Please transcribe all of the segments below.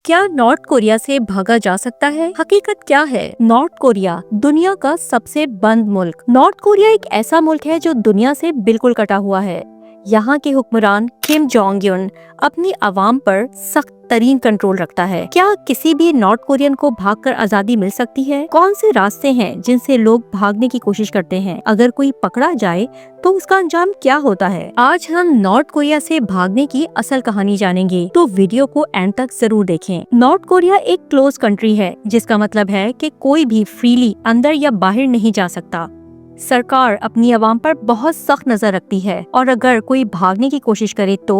क्या north Korea से भागा जा सकता है? हकीकत क्या है? नॉर्थ कोरिया दुनिया का सबसे बंद मुल्क। नॉर्थ कोरिया एक ऐसा मुल्क है जो दुनिया से बिल्कुल कटा हुआ है। यहाँ के हुक्मरान किम जोंग युन अपनी आवाम पर सख्त तरीन कंट्रोल रखता है। क्या किसी भी नॉर्थ कोरियन को भागकर आजादी मिल सकती है? कौन से रास्ते हैं जिनसे लोग भागने की कोशिश करते हैं? अगर कोई पकड़ा जाए तो उसका अंजाम क्या होता है? आज हम नॉर्थ कोरिया से भागने की असल कहानी जानेंगे, तो वीडियो को एंड तक जरूर देखें। नॉर्थ कोरिया एक क्लोज कंट्री है, जिसका मतलब है कि कोई भी फ्रीली अंदर या बाहर नहीं जा सकता। सरकार अपनी आवाम पर बहुत सख्त नजर रखती है और अगर कोई भागने की कोशिश करे तो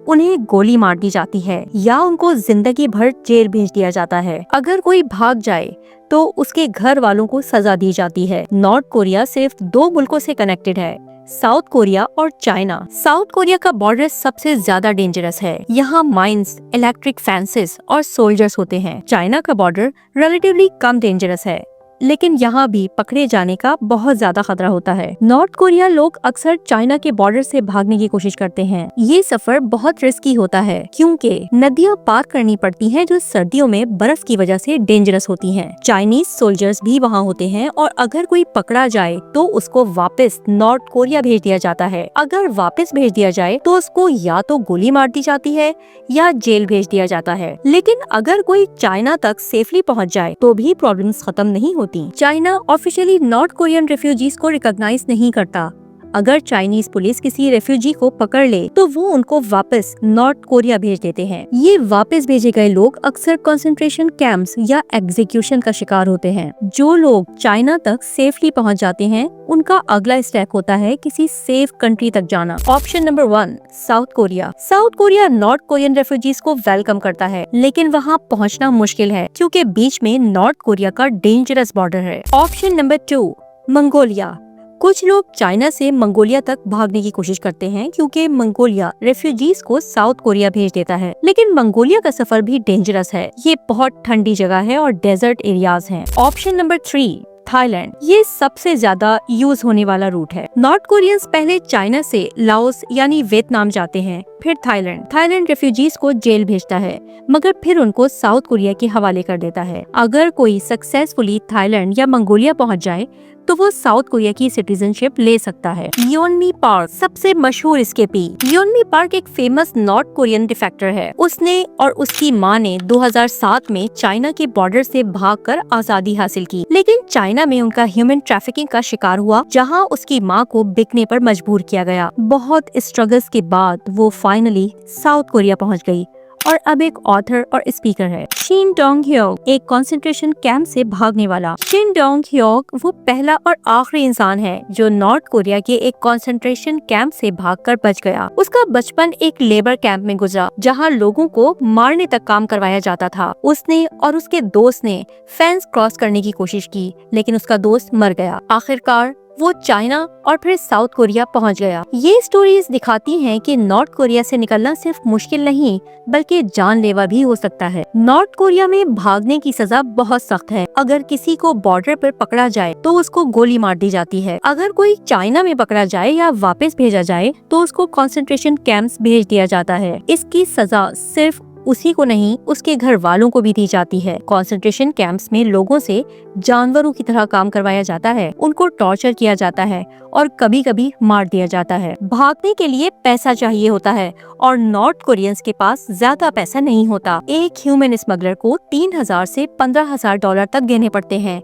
उन्हें गोली मार दी जाती है या उनको जिंदगी भर जेल भेज दिया जाता है। अगर कोई भाग जाए तो उसके घर वालों को सजा दी जाती है। नॉर्थ कोरिया सिर्फ दो मुल्कों से कनेक्टेड है, साउथ कोरिया और चाइना। साउथ कोरिया का बॉर्डर सबसे ज्यादा डेंजरस है। यहाँ माइंस, इलेक्ट्रिक फेंसेस और सोल्जर्स होते हैं। चाइना का बॉर्डर रिलेटिवली कम डेंजरस है, लेकिन यहाँ भी पकड़े जाने का बहुत ज्यादा खतरा होता है। नॉर्थ कोरिया लोग अक्सर चाइना के बॉर्डर से भागने की कोशिश करते हैं। ये सफर बहुत रिस्की होता है क्योंकि नदियाँ पार करनी पड़ती हैं जो सर्दियों में बर्फ की वजह से डेंजरस होती हैं। चाइनीज सोल्जर्स भी वहाँ होते हैं और अगर कोई पकड़ा जाए तो उसको वापस नॉर्थ कोरिया भेज दिया जाता है। अगर वापस भेज दिया जाए तो उसको या तो गोली मार दी जाती है या जेल भेज दिया जाता है। लेकिन अगर कोई चाइना तक सेफली पहुँच जाए तो भी प्रॉब्लम्स खत्म नहीं होती। China officially north Korean refugees को रिकॉग्नाइज नहीं करता। अगर चाइनीज पुलिस किसी रेफ्यूजी को पकड़ ले तो वो उनको वापस नॉर्थ कोरिया भेज देते हैं। ये वापस भेजे गए लोग अक्सर कंसंट्रेशन कैंप्स या एग्जीक्यूशन का शिकार होते हैं। जो लोग चाइना तक सेफली पहुंच जाते हैं उनका अगला स्टेप होता है किसी सेफ कंट्री तक जाना। Option number 1, south Korea. South Korea north Korean refugees को वेलकम करता है, लेकिन वहाँ पहुँचना मुश्किल है क्योंकि बीच में नॉर्थ कोरिया का डेंजरस बॉर्डर है। Option number 2, Mongolia. कुछ लोग चाइना से मंगोलिया तक भागने की कोशिश करते हैं क्योंकि मंगोलिया रेफ्यूजीज को साउथ कोरिया भेज देता है, लेकिन मंगोलिया का सफर भी डेंजरस है। ये बहुत ठंडी जगह है और डेजर्ट एरियाज हैं। Option number 3, Thailand. ये सबसे ज्यादा यूज होने वाला रूट है। नॉर्थ कोरियंस पहले चाइना से लाओस यानी वियतनाम जाते हैं, फिर थाईलैंड। थाईलैंड रेफ्यूजीज को जेल भेजता है मगर फिर उनको साउथ कोरिया के हवाले कर देता है। अगर कोई सक्सेसफुली थाईलैंड या मंगोलिया पहुंच जाए तो वो साउथ कोरिया की सिटीजनशिप ले सकता है। योनमी पार्क सबसे मशहूर एस्केपी। योनमी पार्क एक फेमस नॉर्थ कोरियन डिफेक्टर है। उसने और उसकी मां ने 2007 में चाइना के बॉर्डर से भागकर आजादी हासिल की, लेकिन चाइना में उनका ह्यूमन ट्रैफिकिंग का शिकार हुआ, जहां उसकी मां को बिकने पर मजबूर किया गया। बहुत स्ट्रगल्स के बाद वो फाइनली साउथ कोरिया पहुंच गई और अब एक ऑथर और स्पीकर है। शिन डोंग ह्योक, एक कंसंट्रेशन कैंप से भागने वाला। शिन डोंग ह्योक वो पहला और आखिरी इंसान है जो नॉर्थ कोरिया के एक कंसंट्रेशन कैंप से भागकर बच गया। उसका बचपन एक लेबर कैंप में गुजरा जहां लोगों को मारने तक काम करवाया जाता था। उसने और उसके दोस्त ने फेंस क्रॉस करने की कोशिश की, लेकिन उसका दोस्त मर गया। आखिरकार वो चाइना और फिर साउथ कोरिया पहुंच गया। ये स्टोरीज दिखाती हैं कि नॉर्थ कोरिया से निकलना सिर्फ मुश्किल नहीं बल्कि जानलेवा भी हो सकता है। नॉर्थ कोरिया में भागने की सजा बहुत सख्त है। अगर किसी को बॉर्डर पर पकड़ा जाए तो उसको गोली मार दी जाती है। अगर कोई चाइना में पकड़ा जाए या वापस भेजा जाए तो उसको कंसंट्रेशन कैंप्स भेज दिया जाता है। इसकी सजा सिर्फ उसी को नहीं, उसके घर वालों को भी दी जाती है। कंसंट्रेशन कैंप्स में लोगों से जानवरों की तरह काम करवाया जाता है, उनको टॉर्चर किया जाता है और कभी कभी मार दिया जाता है। भागने के लिए पैसा चाहिए होता है और नॉर्थ कोरियंस के पास ज्यादा पैसा नहीं होता। एक ह्यूमन स्मगलर को 3,000 से 15,000 डॉलर तक देने पड़ते हैं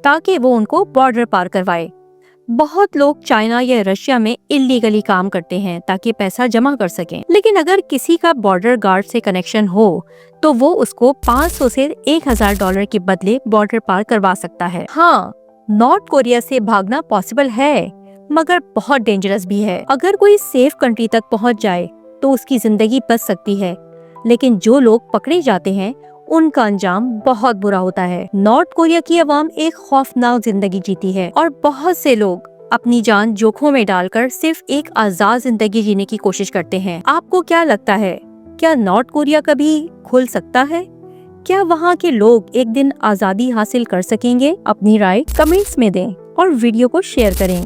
ताकि वो उनको बॉर्डर पार करवाए। बहुत लोग चाइना या रशिया में इलीगली काम करते हैं ताकि पैसा जमा कर सकें, लेकिन अगर किसी का बॉर्डर गार्ड से कनेक्शन हो तो वो उसको 500 से 1,000 डॉलर के बदले बॉर्डर पार करवा सकता है। हाँ, नॉर्थ कोरिया से भागना पॉसिबल है मगर बहुत डेंजरस भी है। अगर कोई सेफ कंट्री तक पहुंच जाए तो उसकी जिंदगी बच सकती है, लेकिन जो लोग पकड़े जाते हैं उनका अंजाम बहुत बुरा होता है। नॉर्थ कोरिया की आवाम एक खौफनाक जिंदगी जीती है और बहुत से लोग अपनी जान जोखिम में डालकर सिर्फ एक आजाद जिंदगी जीने की कोशिश करते हैं। आपको क्या लगता है, क्या नॉर्थ कोरिया कभी खुल सकता है? क्या वहाँ के लोग एक दिन आजादी हासिल कर सकेंगे? अपनी राय कमेंट्स में दें और वीडियो को शेयर करें।